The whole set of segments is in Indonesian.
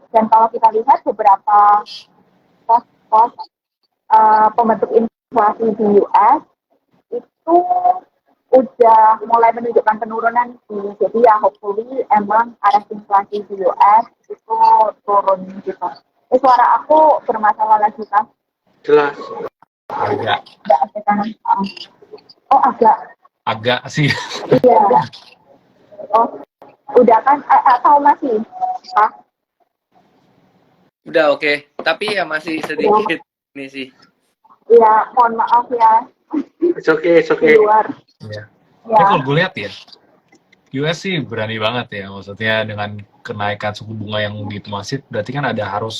Dan kalau kita lihat beberapa pos-pos pembentuk inflasi di US itu udah mulai menunjukkan penurunan sih. Jadi ya hopefully emang arah inflasi di US itu turun gitu. Suara aku bermasalah lagi kan? Jelas. Agak. Oh agak. Agak sih. Iya. Oh udah kan? Atau masih? Pak? Udah oke. Tapi ya masih sedikit ini sih. Iya, mohon maaf ya. It's okay. Di luar. Ya. Ya. Tapi kalau gue lihat ya, US sih berani banget ya, maksudnya dengan kenaikan suku bunga yang begitu masif, berarti kan ada harus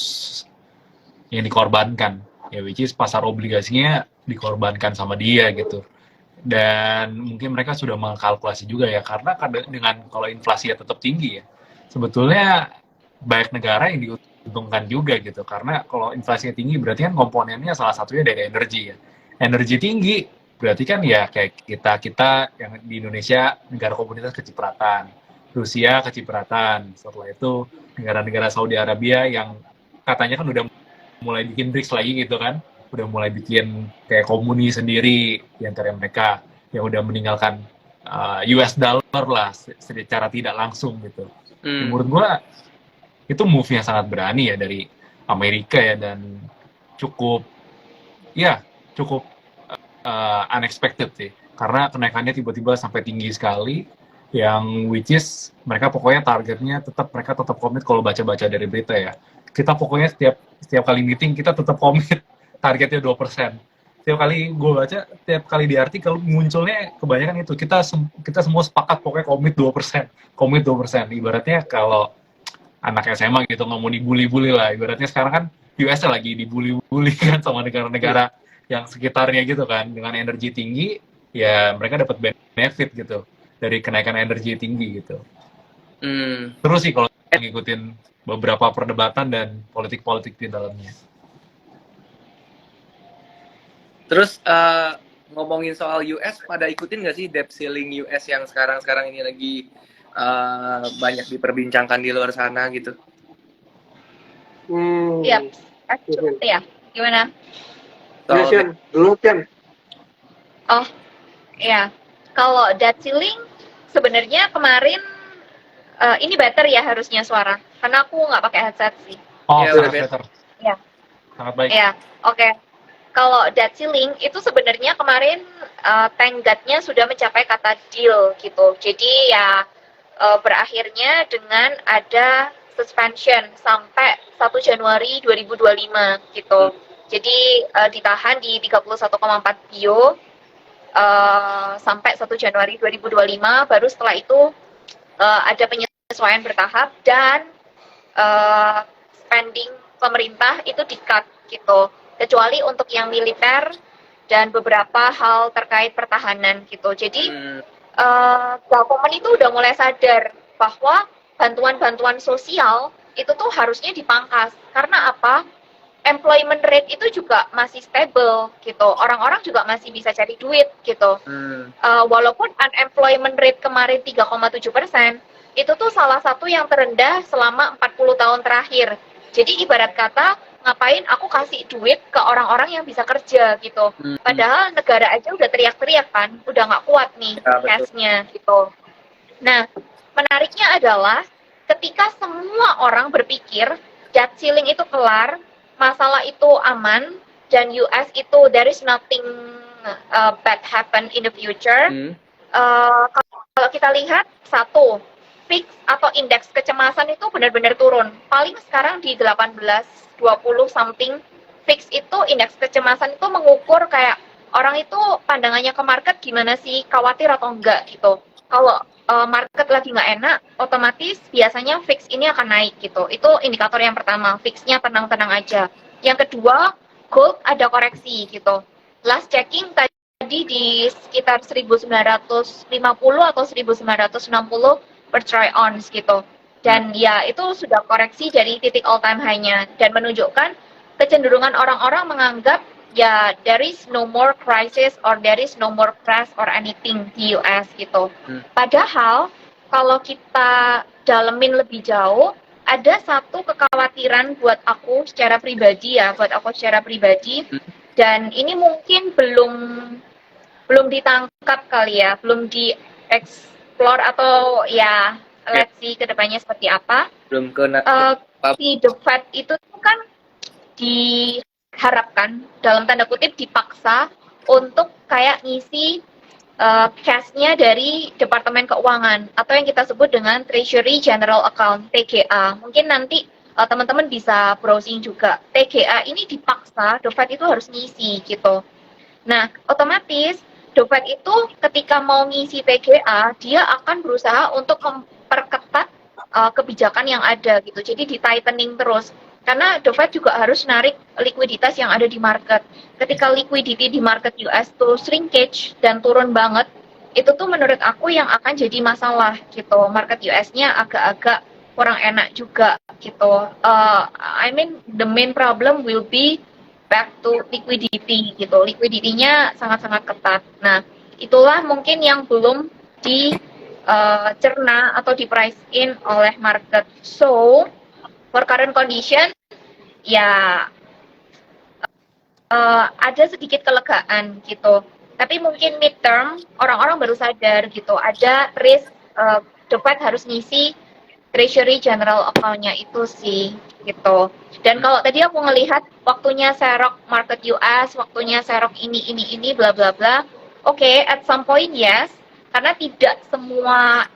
yang dikorbankan, ya which is pasar obligasinya dikorbankan sama dia gitu. Dan mungkin mereka sudah mengkalkulasi juga ya, karena dengan kalau inflasi ya tetap tinggi ya, sebetulnya banyak negara yang diuntungkan juga gitu, karena kalau inflasinya tinggi berarti kan komponennya salah satunya dari energi ya. Energi tinggi berarti kan ya kayak kita yang di Indonesia negara komunitas kecipratan, Rusia kecipratan, setelah itu negara-negara Saudi Arabia yang katanya kan udah mulai bikin BRICS lagi gitu kan, udah mulai bikin kayak komuni sendiri di antara mereka yang udah meninggalkan US dollar lah secara tidak langsung gitu. Menurut gua itu move-nya sangat berani ya dari Amerika ya, dan cukup unexpected sih, karena kenaikannya tiba-tiba sampai tinggi sekali, yang which is mereka pokoknya targetnya mereka tetap komit. Kalau baca-baca dari berita ya, kita pokoknya setiap kali meeting kita tetap komit targetnya 2%. Setiap kali gue baca, setiap kali di artikel munculnya kebanyakan itu, kita semua sepakat pokoknya komit 2%. Ibaratnya kalau anak SMA gitu nggak mau dibully-bully lah, ibaratnya sekarang kan US lagi dibully-bully kan sama negara-negara yang sekitarnya gitu kan, dengan energi tinggi ya mereka dapat benefit gitu dari kenaikan energi tinggi gitu. Terus sih kalau ngikutin beberapa perdebatan dan politik-politik di dalamnya. Terus ngomongin soal US, pada ikutin nggak sih debt ceiling US yang sekarang ini lagi banyak diperbincangkan di luar sana gitu? Iya, ya. Gimana? Dulu Tian. Oh, iya. Kalau debt ceiling sebenarnya kemarin ini better ya harusnya suara, karena aku nggak pakai headset sih. Oh, ya, sangat better. Ya. Sangat baik. Ya, oke. Kalau debt ceiling itu sebenarnya kemarin thank God-nya sudah mencapai kata deal gitu. Jadi ya berakhirnya dengan ada suspension sampai 1 Januari 2025 gitu. Jadi ditahan di 31,4 bio sampai 1 Januari 2025, baru setelah itu ada penyesuaian bertahap dan spending pemerintah itu di-cut gitu. Kecuali untuk yang militer dan beberapa hal terkait pertahanan gitu. Jadi government itu udah mulai sadar bahwa bantuan-bantuan sosial itu tuh harusnya dipangkas. Karena apa? Employment rate itu juga masih stable gitu. Orang-orang juga masih bisa cari duit gitu. Walaupun unemployment rate kemarin 3,7%, itu tuh salah satu yang terendah selama 40 tahun terakhir. Jadi ibarat kata, ngapain aku kasih duit ke orang-orang yang bisa kerja gitu. Padahal negara aja udah teriak-teriak kan, udah nggak kuat nih cash-nya gitu. Nah, menariknya adalah ketika semua orang berpikir debt ceiling itu kelar, masalah itu aman, dan US itu there is nothing bad happen in the future. Kalau kita lihat, satu, fix atau indeks kecemasan itu benar-benar turun. Paling sekarang di 18, 20 something. Fix itu indeks kecemasan itu mengukur kayak orang itu pandangannya ke market gimana sih, khawatir atau enggak gitu. Kalau market lagi nggak enak, otomatis biasanya fix ini akan naik gitu. Itu indikator yang pertama, fixnya tenang-tenang aja. Yang kedua, gold ada koreksi gitu. Last checking tadi di sekitar 1950 atau 1960 per troy ounce gitu. Dan ya itu sudah koreksi dari titik all time high-nya dan menunjukkan kecenderungan orang-orang menganggap ya there is no more crisis or there is no more crash or anything di US gitu. Padahal kalau kita dalemin lebih jauh, ada satu kekhawatiran buat aku secara pribadi ya, dan ini mungkin belum ditangkap kali ya, belum dieksplor atau ya let's see kedepannya seperti apa. Belum kena Si The Fed itu kan diharapkan dalam tanda kutip dipaksa untuk kayak ngisi cash-nya dari Departemen Keuangan atau yang kita sebut dengan Treasury General Account TGA. Mungkin nanti teman-teman bisa browsing juga. TGA ini dipaksa, The Fed itu harus ngisi gitu. Nah, otomatis The Fed itu ketika mau ngisi TGA, dia akan berusaha untuk memperketat kebijakan yang ada gitu. Jadi di-tightening terus. Karena The Fed juga harus narik likuiditas yang ada di market. Ketika liquidity di market US tuh shrinkage dan turun banget, itu tuh menurut aku yang akan jadi masalah gitu. Market US-nya agak-agak kurang enak juga gitu. I mean the main problem will be back to liquidity gitu. Liquidity-nya sangat-sangat ketat. Nah, itulah mungkin yang belum dicerna atau di price in oleh market. So, for current condition, ya ada sedikit kelegaan gitu. Tapi mungkin midterm, orang-orang baru sadar gitu, ada risk The Fed harus ngisi Treasury General Account-nya itu sih gitu. Dan kalau tadi aku ngelihat waktunya serok market US, waktunya serok ini bla bla bla. Oke, at some point yes, karena tidak semua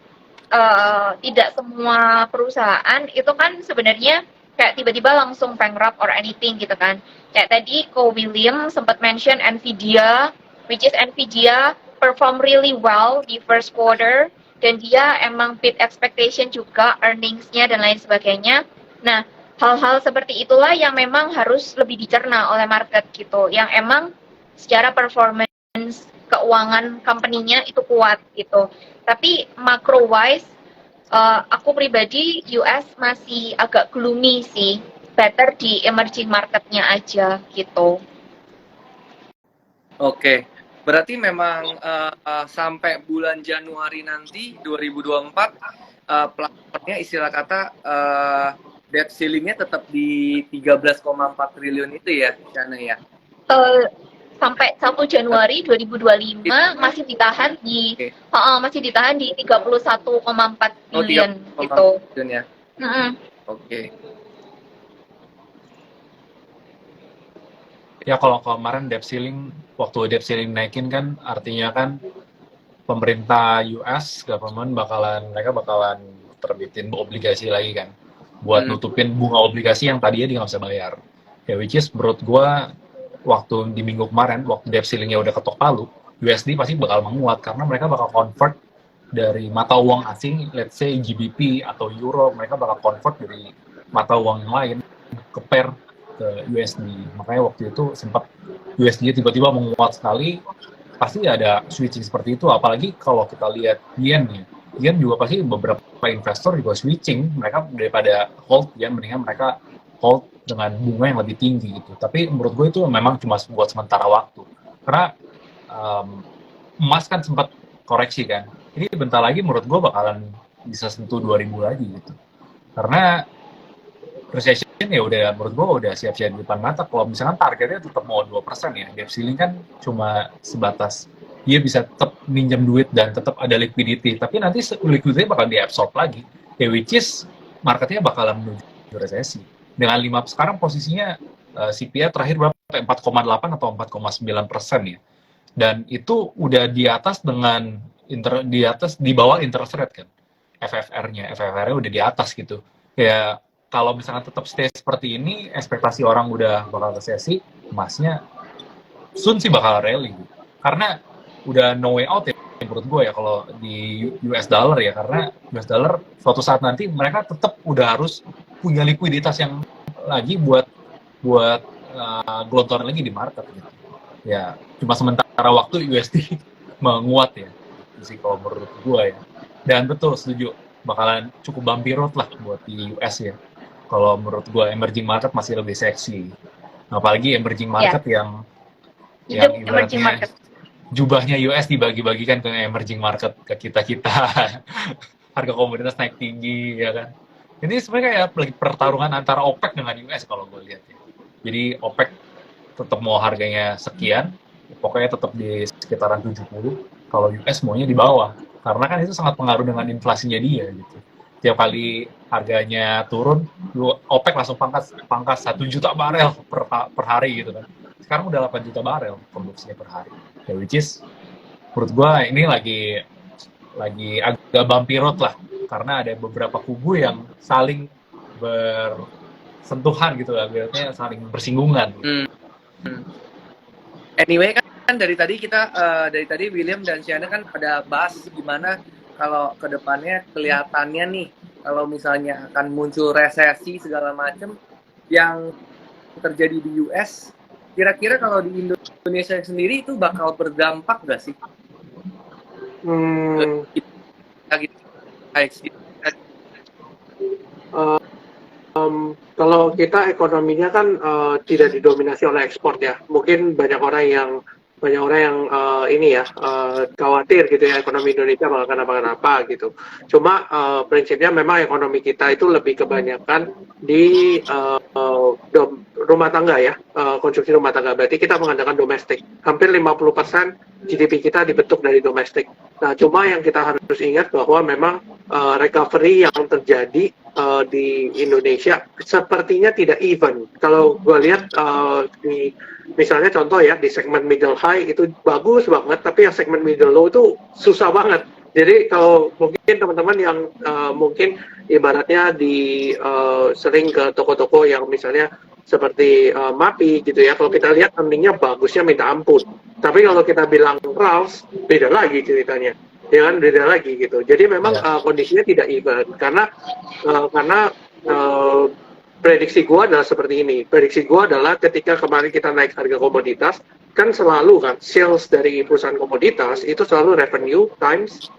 perusahaan itu kan sebenarnya kayak tiba-tiba langsung bankrupt or anything gitu kan. Kayak tadi Ko William sempat mention Nvidia, which is Nvidia perform really well di first quarter, dan dia emang beat expectation juga earnings-nya dan lain sebagainya. Nah, hal-hal seperti itulah yang memang harus lebih dicerna oleh market gitu, yang emang secara performance keuangan company-nya itu kuat gitu. Tapi macro wise, aku pribadi US masih agak gloomy sih, better di emerging market-nya aja gitu. Oke, berarti memang sampai bulan Januari nanti 2024 plafonnya istilah kata debt ceiling-nya tetap di 13,4 triliun itu ya, Shana ya? Sampai 1 Januari 2025 masih ditahan di masih ditahan di 31,4 billion gitu. Ya. Oke. Ya kalau kemarin debt ceiling, waktu debt ceiling naikin kan artinya kan pemerintah US government mereka bakalan terbitin obligasi lagi kan buat nutupin bunga obligasi yang tadinya dia nggak bisa bayar. Ya which is menurut gua waktu di minggu kemarin waktu debt ceilingnya udah ketok palu, USD pasti bakal menguat karena mereka bakal convert dari mata uang asing, let's say GBP atau Euro, mereka bakal convert dari mata uang yang lain ke pair ke USD. Makanya waktu itu sempat USD tiba-tiba menguat sekali, pasti ada switching seperti itu. Apalagi kalau kita lihat yen nih, yen juga pasti beberapa investor juga switching, mereka daripada hold yen mendingan mereka hold dengan bunga yang lebih tinggi gitu. Tapi menurut gue itu memang cuma buat sementara waktu. Karena emas kan sempat koreksi kan. Ini bentar lagi menurut gue bakalan bisa sentuh 2000 lagi gitu. Karena recession ya udah menurut gue udah siap-siap di depan mata. Kalau misalkan targetnya tetap mau 2% ya, debt ceiling kan cuma sebatas dia bisa tetap minjem duit dan tetap ada liquidity. Tapi nanti liquidity bakal diabsorb lagi. Ya which is marketnya bakalan menuju resesi. Dengan 5 sekarang posisinya CPI terakhir berapa? 4,8 atau 4,9% ya. Dan itu udah di atas di bawah interest rate kan. FFR-nya udah di atas gitu. Ya kalau misalnya tetap stay seperti ini, ekspektasi orang udah bakal resesi, emasnya soon sih bakal rally. Karena udah no way out ya menurut gue ya kalau di US dollar ya, karena US dollar suatu saat nanti mereka tetap udah harus punya likuiditas yang lagi buat gelontoran lagi di market gitu. Ya cuma sementara waktu USD menguat ya, itu sih kalau menurut gue ya. Dan betul setuju bakalan cukup bumpy road lah buat di US ya. Kalau menurut gue emerging market masih lebih seksi, apalagi emerging market yang ibaratnya jubahnya US dibagi-bagikan ke emerging market, ke kita harga komoditas naik tinggi ya kan. Ini sebenarnya kayak lagi pertarungan antara OPEC dengan US kalau gue lihat ya. Jadi OPEC tetap mau harganya sekian, pokoknya tetap di sekitaran 70. Kalau US maunya di bawah, karena kan itu sangat pengaruh dengan inflasinya dia gitu. Tiap kali harganya turun, OPEC langsung pangkas 1 juta barel per hari gitu kan. Sekarang udah 8 juta barel produksinya per hari. Ya, which is menurut gue ini lagi agak bumpy road lah, karena ada beberapa kubu yang saling bersentuhan gitu lah, biasanya saling bersinggungan. Anyway kan dari tadi William dan Siana kan pada bahas gimana kalau kedepannya kelihatannya nih kalau misalnya akan muncul resesi segala macam yang terjadi di US, kira-kira kalau di Indonesia sendiri itu bakal berdampak nggak sih? Kalau kita ekonominya kan tidak didominasi oleh ekspor ya. Mungkin banyak orang yang khawatir gitu ya ekonomi Indonesia bakal kenapa-kenapa gitu. Cuma prinsipnya memang ekonomi kita itu lebih kebanyakan di rumah tangga ya, konsumsi rumah tangga. Berarti kita mengandalkan domestik. Hampir 50% GDP kita dibentuk dari domestik. Nah, cuma yang kita harus ingat bahwa memang recovery yang terjadi di Indonesia sepertinya tidak even. Kalau gue lihat di misalnya contoh ya di segmen middle high itu bagus banget, tapi yang segmen middle low itu susah banget. Jadi kalau mungkin teman-teman yang mungkin ibaratnya sering ke toko-toko yang misalnya seperti MAPI gitu ya, kalau kita lihat earningnya bagusnya minta ampun. Tapi kalau kita bilang Ralphs, beda lagi ceritanya. Ya kan, beda lagi gitu. Jadi memang kondisinya tidak even karena prediksi gua adalah seperti ini. Prediksi gua adalah ketika kemarin kita naik harga komoditas, kan selalu kan sales dari perusahaan komoditas itu selalu revenue times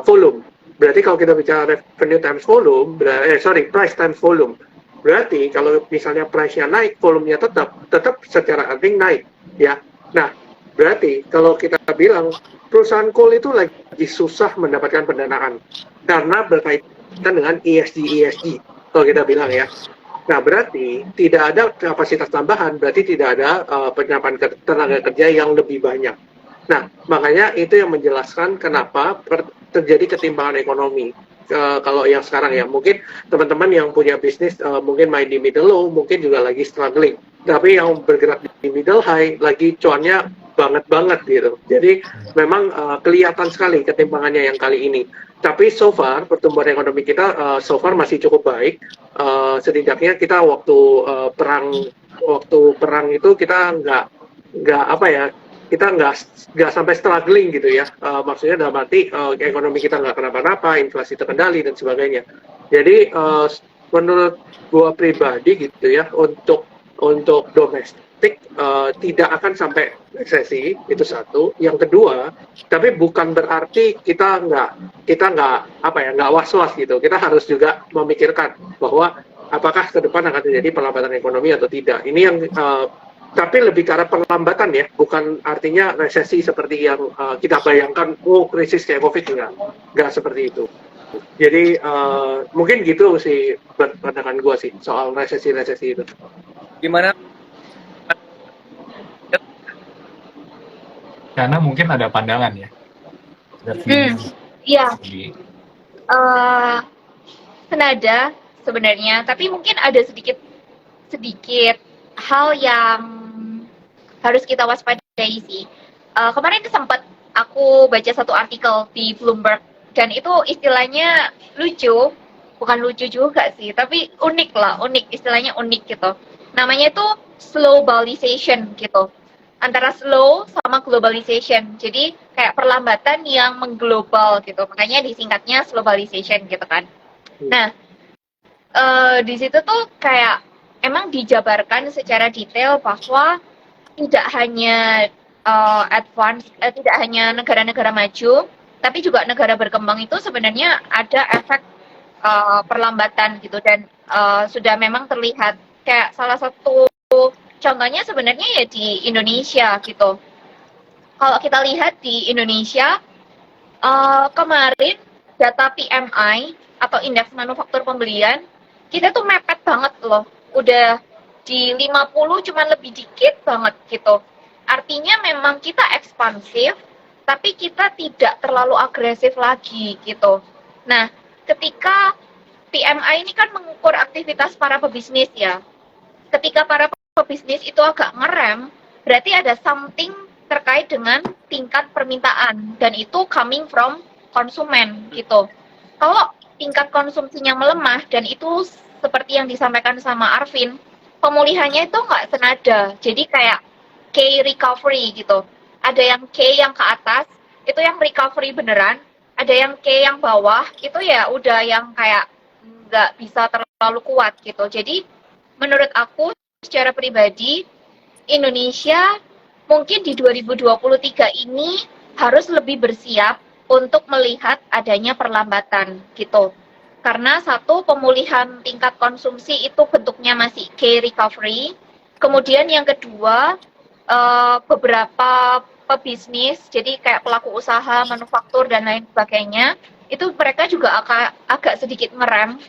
volume. Berarti kalau kita bicara revenue times volume, price times volume. Berarti kalau misalnya price-nya naik, volumenya tetap secara earning naik, ya. Nah, berarti kalau kita bilang perusahaan coal itu lagi susah mendapatkan pendanaan karena berkaitan dengan ESG kalau kita bilang ya. Nah, berarti tidak ada kapasitas tambahan, berarti tidak ada penyiapan tenaga kerja yang lebih banyak. Nah, makanya itu yang menjelaskan kenapa terjadi ketimpangan ekonomi. Kalau yang sekarang ya, mungkin teman-teman yang punya bisnis mungkin main di middle low, mungkin juga lagi struggling. Tapi yang bergerak di middle high, lagi cuannya banget gitu. Jadi memang kelihatan sekali ketimpangannya yang kali ini. Tapi so far pertumbuhan ekonomi kita so far masih cukup baik. Setidaknya kita waktu perang itu kita kita nggak sampai struggling gitu ya. Maksudnya dalam arti ekonomi kita nggak kenapa-napa, inflasi terkendali dan sebagainya. Jadi menurut gua pribadi gitu ya, untuk domestik tidak akan sampai resesi, itu satu. Yang kedua, tapi bukan berarti kita nggak was-was gitu. Kita harus juga memikirkan bahwa apakah ke depan akan terjadi perlambatan ekonomi atau tidak. Ini yang tapi lebih ke arah perlambatan ya, bukan artinya resesi seperti yang kita bayangkan, krisis kayak COVID, nggak seperti itu. Jadi mungkin gitu sih pandangan gue sih soal resesi itu. Gimana? Karena mungkin ada pandangan ya. Iya. Senada sebenarnya, tapi mungkin ada sedikit hal yang harus kita waspadai sih. Kemarin sempat aku baca satu artikel di Bloomberg dan itu istilahnya bukan lucu juga sih, tapi unik, istilahnya unik gitu. Namanya itu globalization gitu. Antara slow sama globalization. Jadi kayak perlambatan yang mengglobal gitu. Makanya disingkatnya globalization gitu kan. Nah, di situ tuh kayak emang dijabarkan secara detail bahwa tidak hanya tidak hanya negara-negara maju, tapi juga negara berkembang itu sebenarnya ada efek perlambatan gitu, dan sudah memang terlihat. Kayak salah satu contohnya sebenarnya ya di Indonesia gitu. Kalau kita lihat di Indonesia kemarin data PMI atau indeks manufaktur pembelian kita tuh mepet banget loh. Udah di 50 cuman lebih dikit banget gitu. Artinya memang kita ekspansif, tapi kita tidak terlalu agresif lagi gitu. Nah, ketika PMI ini kan mengukur aktivitas para pebisnis ya. Ketika para pebisnis itu agak ngerem, berarti ada something terkait dengan tingkat permintaan dan itu coming from konsumen gitu. Kalau tingkat konsumsinya melemah dan itu seperti yang disampaikan sama Arvin, pemulihannya itu nggak senada. Jadi kayak K recovery gitu. Ada yang K yang ke atas, itu yang recovery beneran. Ada yang K yang bawah, itu ya udah yang kayak nggak bisa terlalu kuat gitu. Jadi menurut aku secara pribadi, Indonesia mungkin di 2023 ini harus lebih bersiap untuk melihat adanya perlambatan gitu. Karena satu, pemulihan tingkat konsumsi itu bentuknya masih K recovery. Kemudian yang kedua, beberapa pebisnis, jadi kayak pelaku usaha, manufaktur dan lain sebagainya, itu mereka juga agak sedikit ngerem